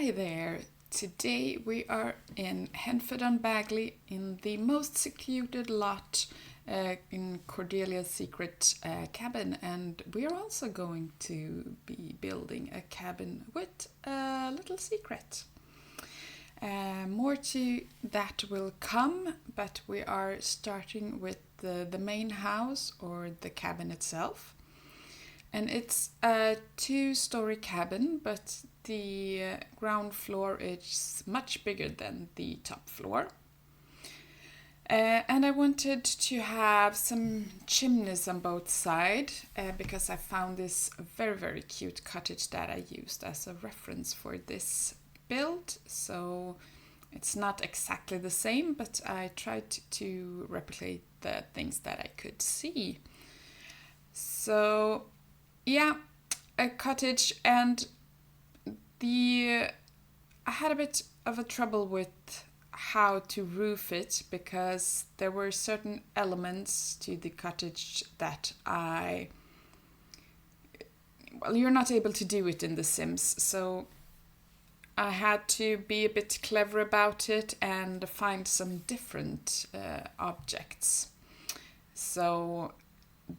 Hi there. Today we are in Henford-on-Bagley in the most secluded lot in Cordelia's secret cabin, and we are also going to be building a cabin with a little secret. More to that will come, but we are starting with the main house or the cabin itself. And it's a 2-story cabin, but the ground floor is much bigger than the top floor. And I wanted to have some chimneys on both sides because I found this very, very cute cottage that I used as a reference for this build. So it's not exactly the same, but I tried to replicate the things that I could see. So yeah, a cottage, and I had a bit of a trouble with how to roof it because there were certain elements to the cottage that you're not able to do it in The Sims, so I had to be a bit clever about it and find some different objects. So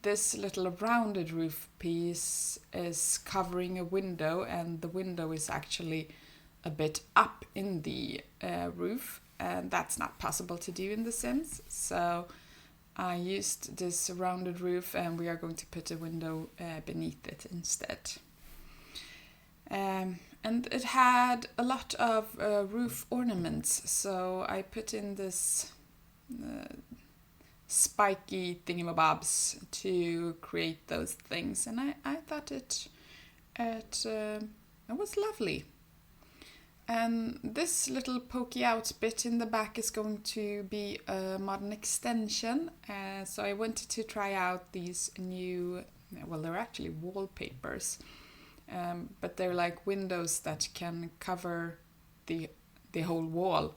this little rounded roof piece is covering a window, and the window is actually a bit up in the roof, and that's not possible to do in The Sims. So I used this rounded roof, and we are going to put a window beneath it instead. And it had a lot of roof ornaments, so I put in this spiky thingamabobs to create those things, and I thought it was lovely. And this little pokey out bit in the back is going to be a modern extension, so I wanted to try out these new, well, they're actually wallpapers, but they're like windows that can cover the whole wall.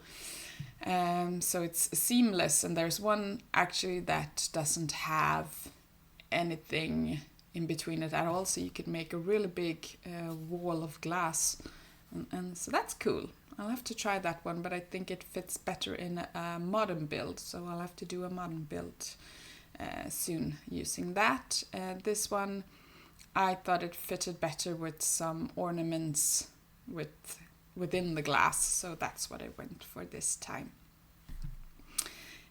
So it's seamless, and there's one actually that doesn't have anything in between it at all, so you could make a really big wall of glass, and so that's cool. I'll have to try that one, but I think it fits better in a modern build, so I'll have to do a modern build soon using that. This one, I thought it fitted better with some ornaments within the glass, so that's what I went for this time.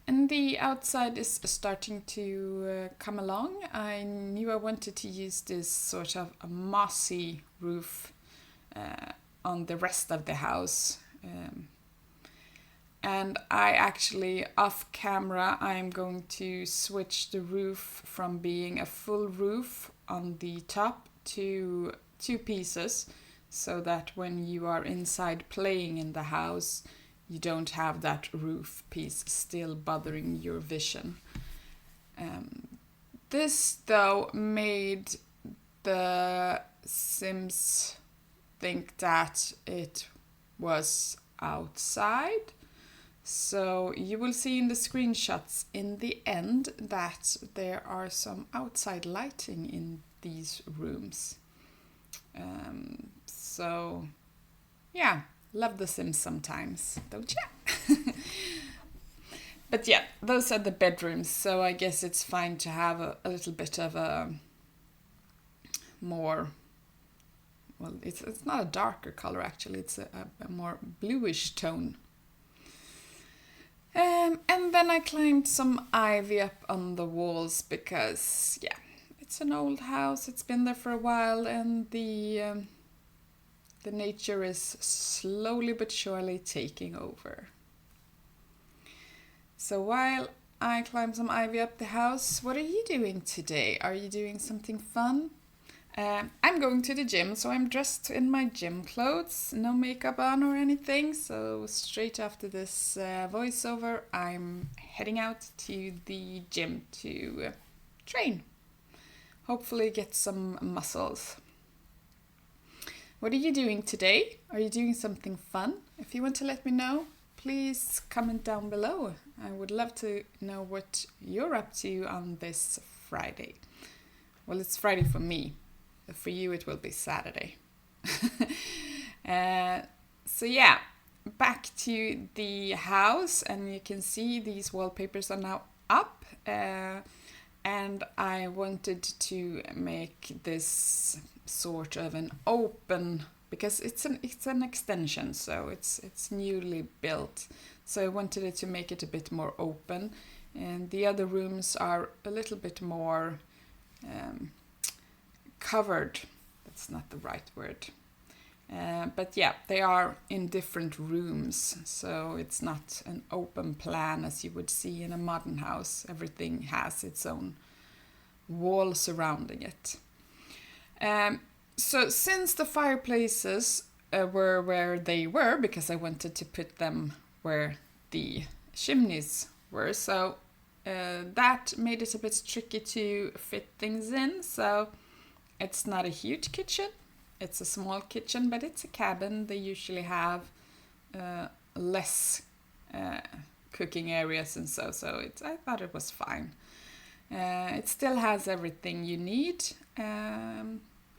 And the outside is starting to come along. I knew I wanted to use this sort of a mossy roof on the rest of the house. And I actually, off camera, I'm going to switch the roof from being a full roof on the top to 2 pieces, so that when you are inside playing in the house, you don't have that roof piece still bothering your vision. This, though, made the Sims think that it was outside. So you will see in the screenshots in the end that there are some outside lighting in these rooms. So yeah, love The Sims sometimes, don't you? But yeah, those are the bedrooms, so I guess it's fine to have a little bit of a more, well, it's not a darker color actually, it's a more bluish tone. And then I climbed some ivy up on the walls because, yeah, it's an old house, it's been there for a while, and the nature is slowly but surely taking over. So while I climb some ivy up the house, what are you doing today? Are you doing something fun? I'm going to the gym, so I'm dressed in my gym clothes, no makeup on or anything. So straight after this voiceover, I'm heading out to the gym to train. Hopefully get some muscles. What are you doing today? Are you doing something fun? If you want to let me know, please comment down below. I would love to know what you're up to on this Friday. Well, it's Friday for me. For you, it will be Saturday. So yeah, back to the house, and you can see these wallpapers are now up. And I wanted to make this sort of an open, because it's an extension, so it's newly built. So I wanted it to make it a bit more open, and the other rooms are a little bit more covered. That's not the right word. But yeah, they are in different rooms, so it's not an open plan as you would see in a modern house. Everything has its own wall surrounding it. So since the fireplaces were where they were, because I wanted to put them where the chimneys were, so that made it a bit tricky to fit things in. So it's not a huge kitchen. It's a small kitchen, but it's a cabin. They usually have less cooking areas and so I thought it was fine. It still has everything you need.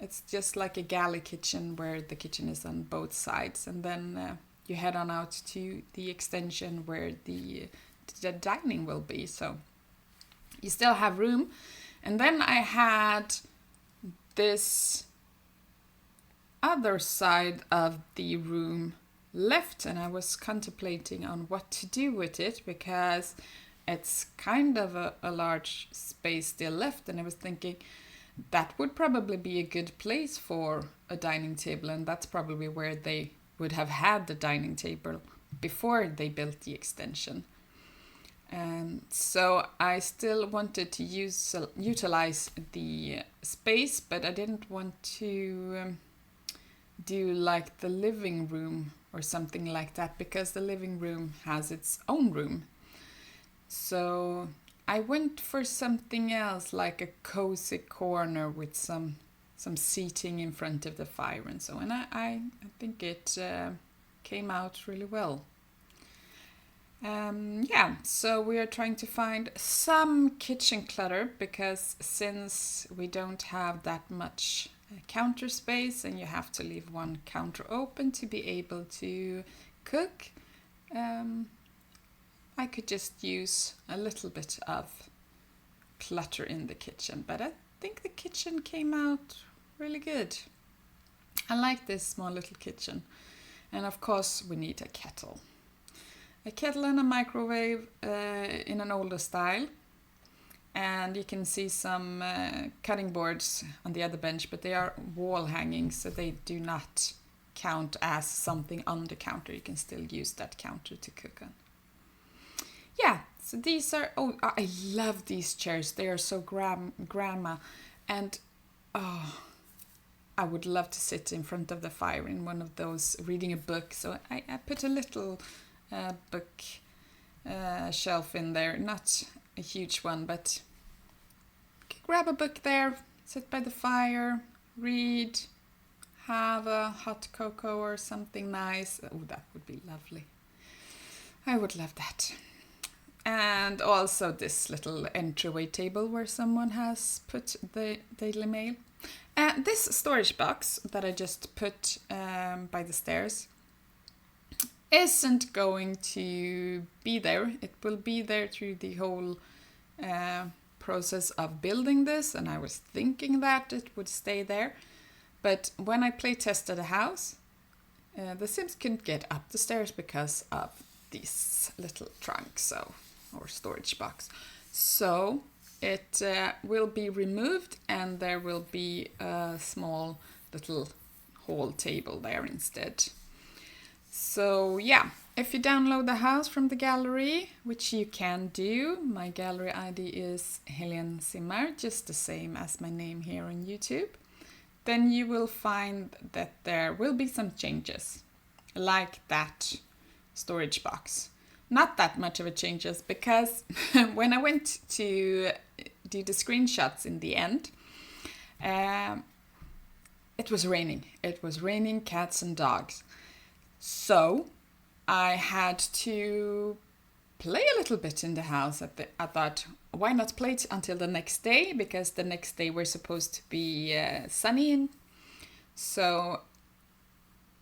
It's just like a galley kitchen where the kitchen is on both sides, and then you head on out to the extension where the dining will be. So you still have room. And then I had this other side of the room left, and I was contemplating on what to do with it, because it's kind of a large space still left, and I was thinking that would probably be a good place for a dining table, and that's probably where they would have had the dining table before they built the extension. And so I still wanted to utilize the space, but I didn't want to do like the living room or something like that, because the living room has its own room. So I went for something else, like a cozy corner with some seating in front of the fire and so on. I think it came out really well. So we are trying to find some kitchen clutter, because since we don't have that much counter space and you have to leave one counter open to be able to cook, I could just use a little bit of clutter in the kitchen, but I think the kitchen came out really good. I like this small little kitchen. And of course we need a kettle. A kettle and a microwave in an older style. And you can see some cutting boards on the other bench, but they are wall hanging, so they do not count as something on the counter. You can still use that counter to cook on. Yeah, so these are, I love these chairs. They are so grandma. And I would love to sit in front of the fire in one of those reading a book. So I put a little book shelf in there, not a huge one, but grab a book there, sit by the fire, read, have a hot cocoa or something nice. Oh, that would be lovely. I would love that. And also this little entryway table where someone has put the Daily Mail. This storage box that I just put by the stairs isn't going to be there. It will be there through the whole process of building this, and I was thinking that it would stay there. But when I play tested the house, the Sims couldn't get up the stairs because of this little trunk, or storage box. So it will be removed, and there will be a small little hall table there instead. So yeah, if you download the house from the gallery, which you can do, my gallery ID is HelenSimmar, just the same as my name here on YouTube, then you will find that there will be some changes, like that storage box. Not that much of a changes, because when I went to do the screenshots in the end, it was raining. It was raining cats and dogs. So I had to play a little bit in the house. I thought, why not play it until the next day? Because the next day we're supposed to be sunny. So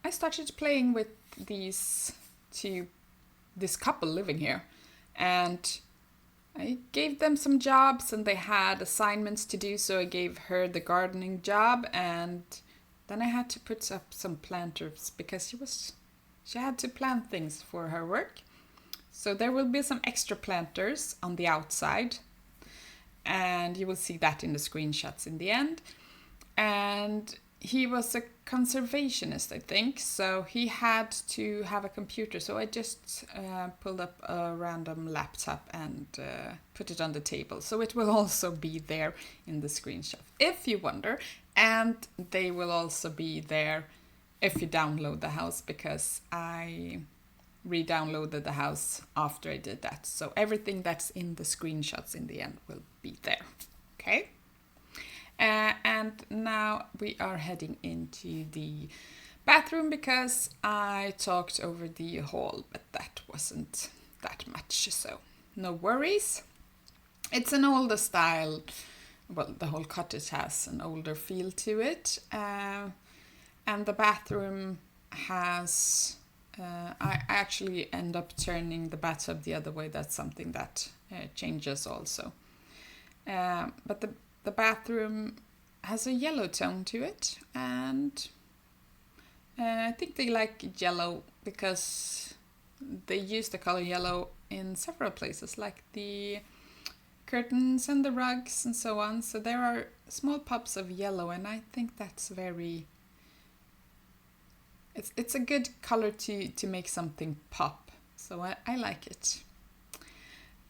I started playing with this couple living here, and I gave them some jobs and they had assignments to do, so I gave her the gardening job, and then I had to put up some planters because she had to plant things for her work. So there will be some extra planters on the outside, and you will see that in the screenshots in the end. And he was a conservationist, I think, so he had to have a computer. So I just pulled up a random laptop and put it on the table. So it will also be there in the screenshot, if you wonder. And they will also be there if you download the house, because I re-downloaded the house after I did that. So everything that's in the screenshots in the end will be there. Okay? And now we are heading into the bathroom because I talked over the hall, but that wasn't that much, so no worries. It's an older style. Well, the whole cottage has an older feel to it. And the bathroom has... I actually end up turning the bathtub the other way. That's something that changes also. But the bathroom has a yellow tone to it, and I think they like yellow because they use the color yellow in several places, like the curtains and the rugs and so on. So there are small pops of yellow, and I think that's very... It's a good color to make something pop, so I like it.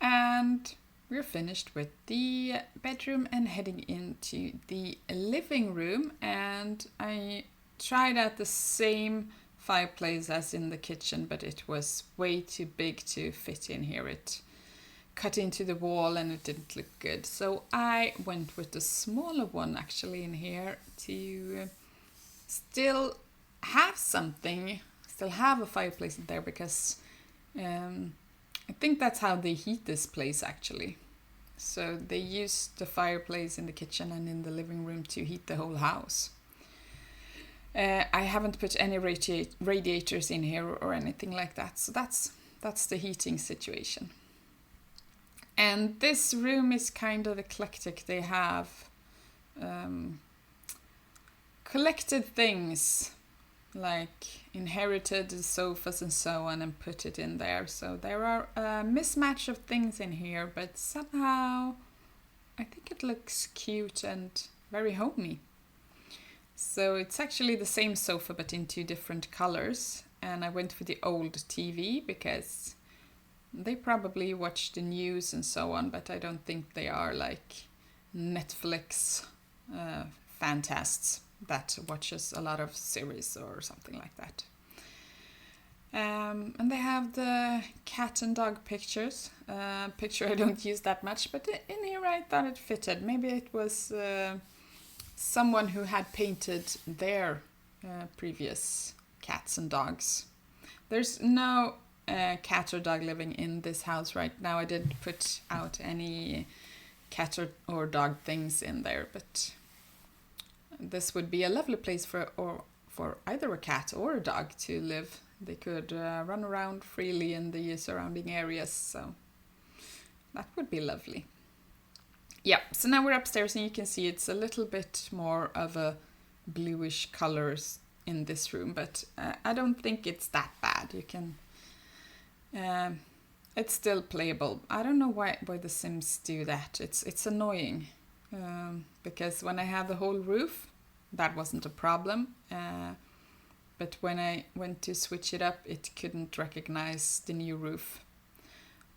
And we're finished with the bedroom and heading into the living room, and I tried out the same fireplace as in the kitchen, but it was way too big to fit in here. It cut into the wall and it didn't look good, so I went with the smaller one actually in here to still have something, still have a fireplace in there, because I think that's how they heat this place actually. So they use the fireplace in the kitchen and in the living room to heat the whole house. I haven't put any radiators in here or anything like that, so that's the heating situation. And this room is kind of eclectic. They have collected things, like inherited sofas and so on, and put it in there. So there are a mismatch of things in here, but somehow I think it looks cute and very homey. So it's actually the same sofa but in two different colors, and I went for the old TV because they probably watch the news and so on, but I don't think they are like Netflix fantasts that watches a lot of series or something like that. And they have the cat and dog pictures. Picture I don't use that much, but in here I thought it fitted. Maybe it was someone who had painted their previous cats and dogs. There's no cat or dog living in this house right now. I didn't put out any cat or dog things in there, but this would be a lovely place for either a cat or a dog to live. They could run around freely in the surrounding areas, so that would be lovely. Yeah, so now we're upstairs and you can see it's a little bit more of a bluish colors in this room, but I don't think it's that bad. You can, it's still playable. I don't know why the Sims do that. It's annoying. Because when I had the whole roof, that wasn't a problem. But when I went to switch it up, it couldn't recognize the new roof.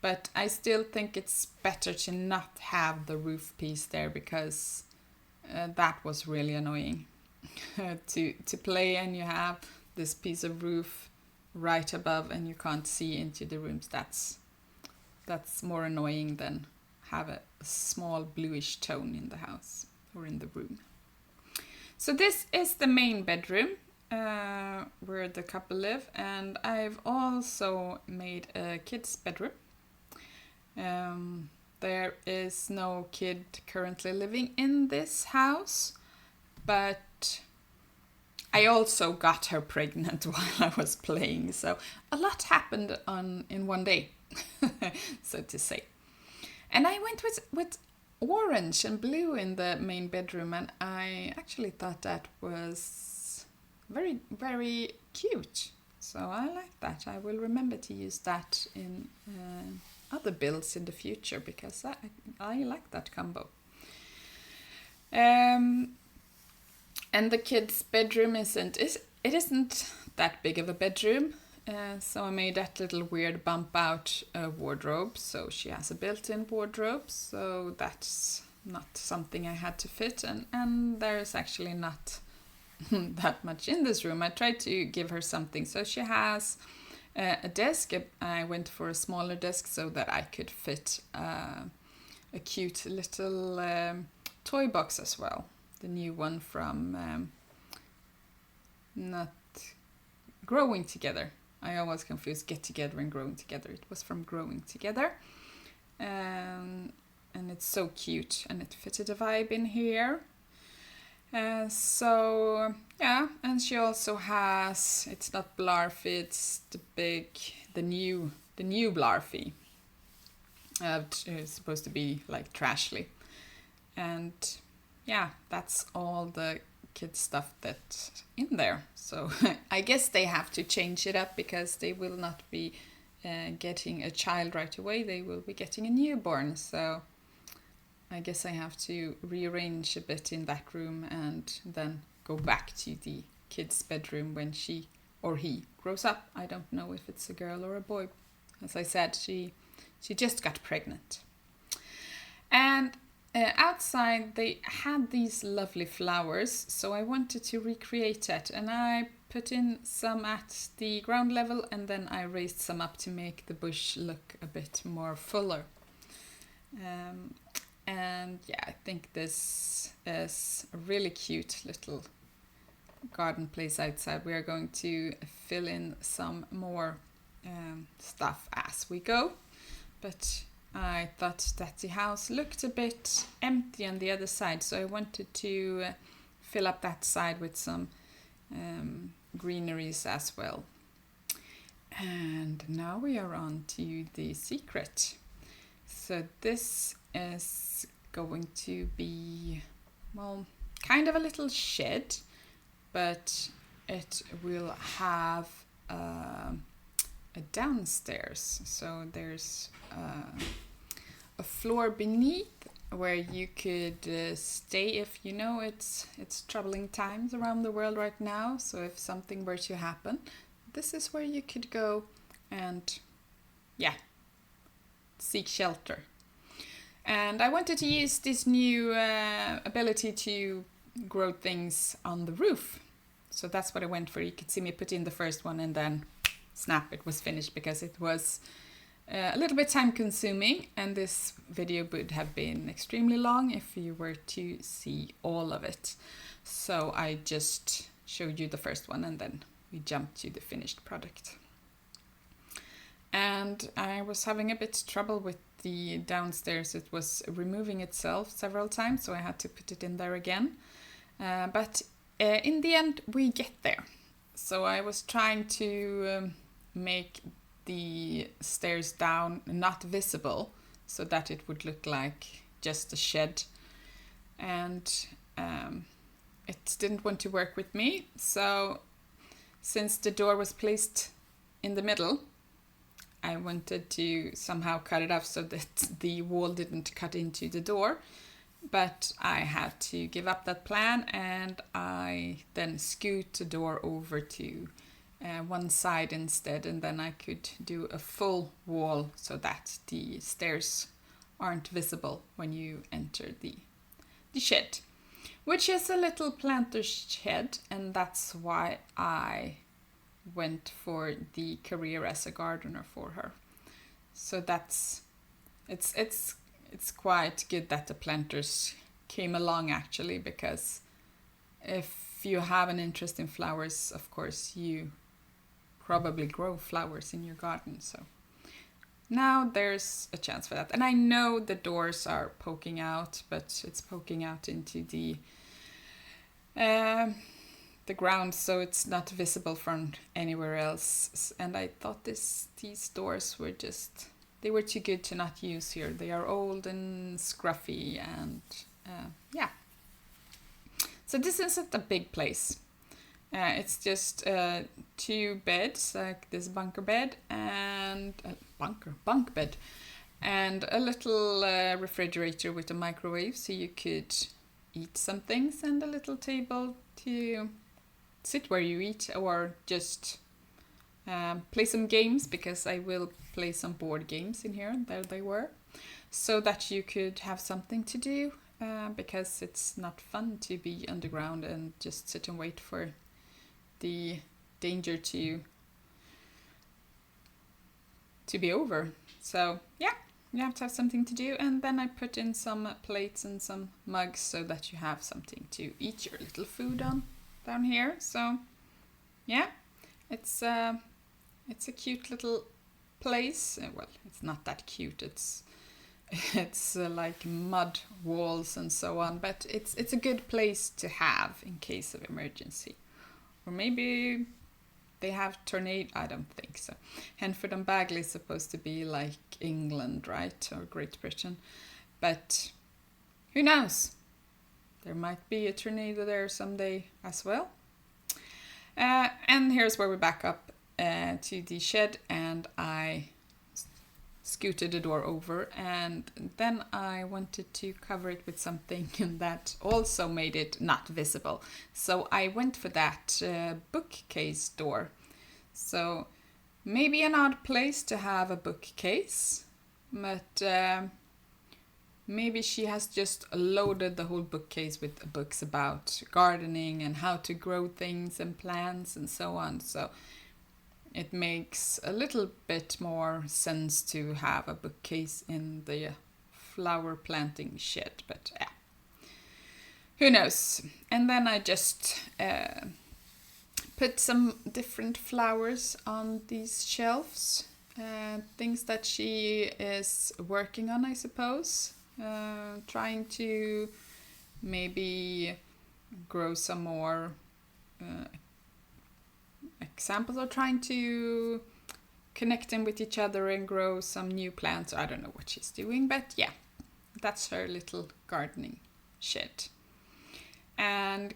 But I still think it's better to not have the roof piece there, because that was really annoying to play and you have this piece of roof right above and you can't see into the rooms. That's more annoying than have a small bluish tone in the house or in the room. So this is the main bedroom where the couple live, and I've also made a kid's bedroom. There is no kid currently living in this house, but I also got her pregnant while I was playing, so a lot happened in one day, so to say. And I went with orange and blue in the main bedroom, and I actually thought that was very, very cute. So I like that. I will remember to use that in other builds in the future, because I like that combo. And the kids' bedroom isn't that big of a bedroom. So I made that little weird bump out wardrobe. So she has a built-in wardrobe. So that's not something I had to fit. And there's actually not that much in this room. I tried to give her something. So she has a desk. I went for a smaller desk so that I could fit a cute little toy box as well. The new one from not Growing Together. I always confuse Get Together and Growing Together. It was from Growing Together. And it's so cute, and it fitted a vibe in here. So yeah, and she also has, it's not Blarfy, it's the new Blarfy. It's supposed to be like Trashly. And yeah, that's all the kids stuff that's in there. So I guess they have to change it up, because they will not be getting a child right away. They will be getting a newborn. So I guess I have to rearrange a bit in that room and then go back to the kids' bedroom when she or he grows up. I don't know if it's a girl or a boy. As I said, she just got pregnant. And outside they had these lovely flowers, so I wanted to recreate that, and I put in some at the ground level, and then I raised some up to make the bush look a bit more fuller. And yeah, I think this is a really cute little garden place outside. We are going to fill in some more stuff as we go, but I thought that the house looked a bit empty on the other side, so I wanted to fill up that side with some greeneries as well. And now we are on to the secret. So this is going to be, well, kind of a little shed, but it will have a downstairs. So there's a floor beneath where you could stay if you know it's troubling times around the world right now. So if something were to happen, this is where you could go and seek shelter. And I wanted to use this new ability to grow things on the roof. So that's what I went for. You could see me put in the first one, and then snap, it was finished, because it was a little bit time consuming, and this video would have been extremely long if you were to see all of it. So I just showed you the first one, and then we jumped to the finished product. And I was having a bit trouble with the downstairs. It was removing itself several times, so I had to put it in there again. But in the end, we get there. So I was trying to make the stairs down not visible, so that it would look like just a shed. And it didn't want to work with me. So since the door was placed in the middle, I wanted to somehow cut it off so that the wall didn't cut into the door. But I had to give up that plan, and I then scoot the door over to one side instead, and then I could do a full wall so that the stairs aren't visible when you enter the shed, which is a little planter shed, and that's why I went for the career as a gardener for her. So it's quite good that the planters came along, actually, because if you have an interest in flowers, of course you probably grow flowers in your garden. So now there's a chance for that. And I know the doors are poking out, but it's poking out into the the ground so it's not visible from anywhere else. And I thought these doors were they were too good to not use here. They are old and scruffy and yeah. So this isn't a big place. It's just 2 beds, like this bunker bed and bunk bed, and a little refrigerator with a microwave so you could eat some things, and a little table to sit where you eat, or just play some games, because I will play some board games in here. There they were, so that you could have something to do, because it's not fun to be underground and just sit and wait for the danger to be over. So yeah, you have to have something to do. And then I put in some plates and some mugs so that you have something to eat your little food on down here. So yeah, it's a cute little place. Well, it's not that cute. It's like mud walls and so on, but it's a good place to have in case of emergency. Or maybe they have tornado. I don't think so. Henford and Bagley is supposed to be like England, right? Or Great Britain. But who knows? There might be a tornado there someday as well. And here's where we back up to the shed, and I scooted the door over, and then I wanted to cover it with something that also made it not visible. So I went for that bookcase door. So maybe an odd place to have a bookcase, but maybe she has just loaded the whole bookcase with books about gardening and how to grow things and plants and so on. So it makes a little bit more sense to have a bookcase in the flower planting shed, but yeah, who knows. And then I just put some different flowers on these shelves, things that she is working on, I suppose, trying to maybe grow some more examples, or trying to connect them with each other and grow some new plants. I don't know what she's doing, but yeah, that's her little gardening shed. And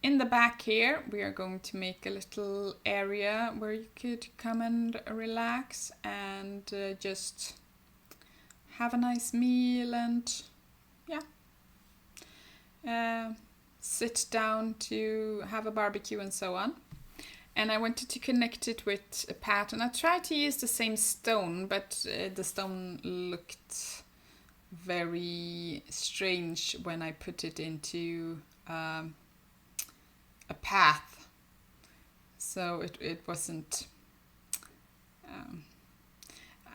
in the back here, we are going to make a little area where you could come and relax and just have a nice meal and sit down to have a barbecue and so on. And I wanted to connect it with a pattern. I tried to use the same stone, but the stone looked very strange when I put it into a path. So it wasn't...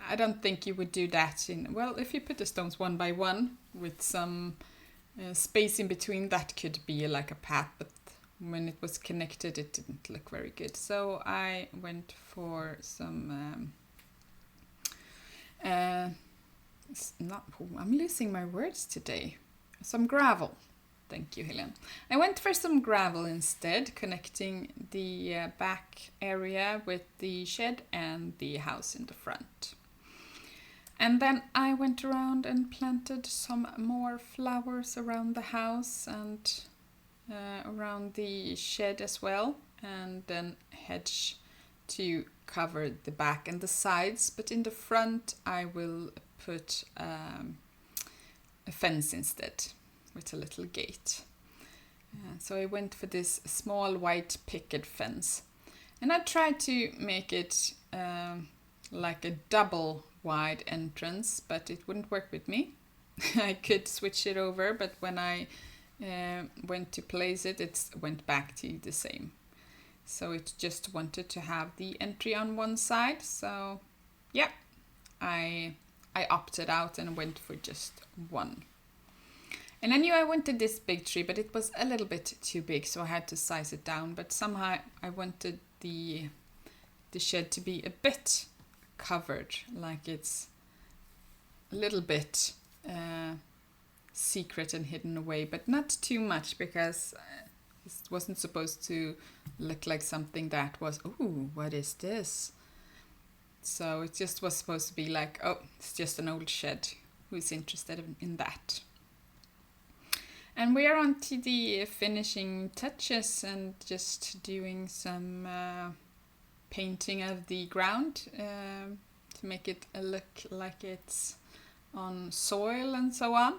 I don't think you would do that if you put the stones one by one with some space in between, that could be like a path, but when it was connected, it didn't look very good. So I went for some I'm losing my words today. Some gravel. Thank you, Helen. I went for some gravel instead, connecting the back area with the shed and the house in the front. And then I went around and planted some more flowers around the house and around the shed as well, and then hedge to cover the back and the sides, but in the front I will put a fence instead with a little gate. So I went for this small white picket fence, and I tried to make it like a double wide entrance, but it wouldn't work with me. I could switch it over, but when I went to place it, it went back to the same. So it just wanted to have the entry on one side. So yeah, I opted out and went for just one. And I knew I wanted this big tree, but it was a little bit too big, so I had to size it down. But somehow I wanted the shed to be a bit covered, like it's a little bit secret and hidden away, but not too much, because This wasn't supposed to look like something that was, ooh, what is this? So it just was supposed to be like, oh, it's just an old shed. Who's interested in that? And we are on to the finishing touches and just doing some painting of the ground to make it look like it's on soil and so on.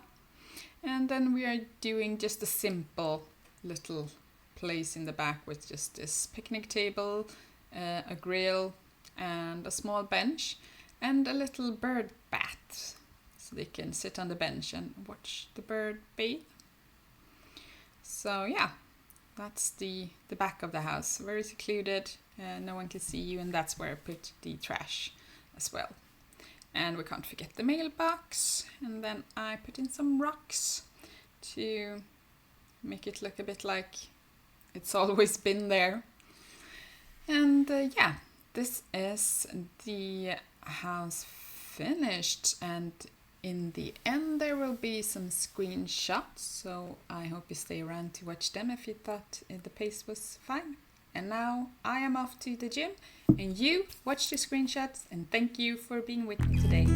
And then we are doing just a simple little place in the back with just this picnic table, a grill and a small bench and a little bird bath so they can sit on the bench and watch the bird bathe. So yeah, that's the back of the house, very secluded, no one can see you, and that's where I put the trash as well. And we can't forget the mailbox, and then I put in some rocks to make it look a bit like it's always been there. And yeah, this is the house finished, and in the end there will be some screenshots, so I hope you stay around to watch them if you thought the pace was fine. And now I am off to the gym, and you watch the screenshots, and thank you for being with me today.